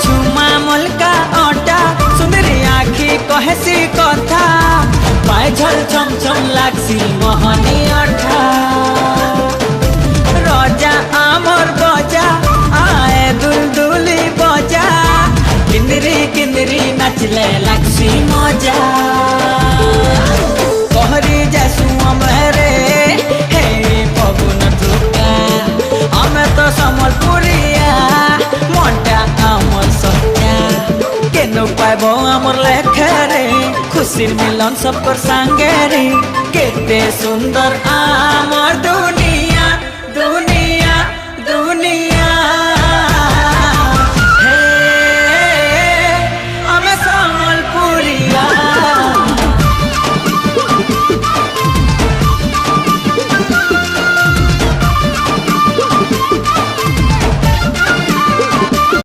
छुमा मुल्का ओटा सुंदरी आखी कहसी कथा पायझल छम छम लागसी मोहनी अठा रजा आमर बजा आए दुलदुली बजा किंदरी किंदरी नचले लागसी मजा कहरी जैसू अमरे हे पवन टुका हमें तो समलपुरिया मोटा आमर सत्या केनो पाइबो आमर लेखरे खुशी मिलन सब कर संगे रे केते सुंदर आमर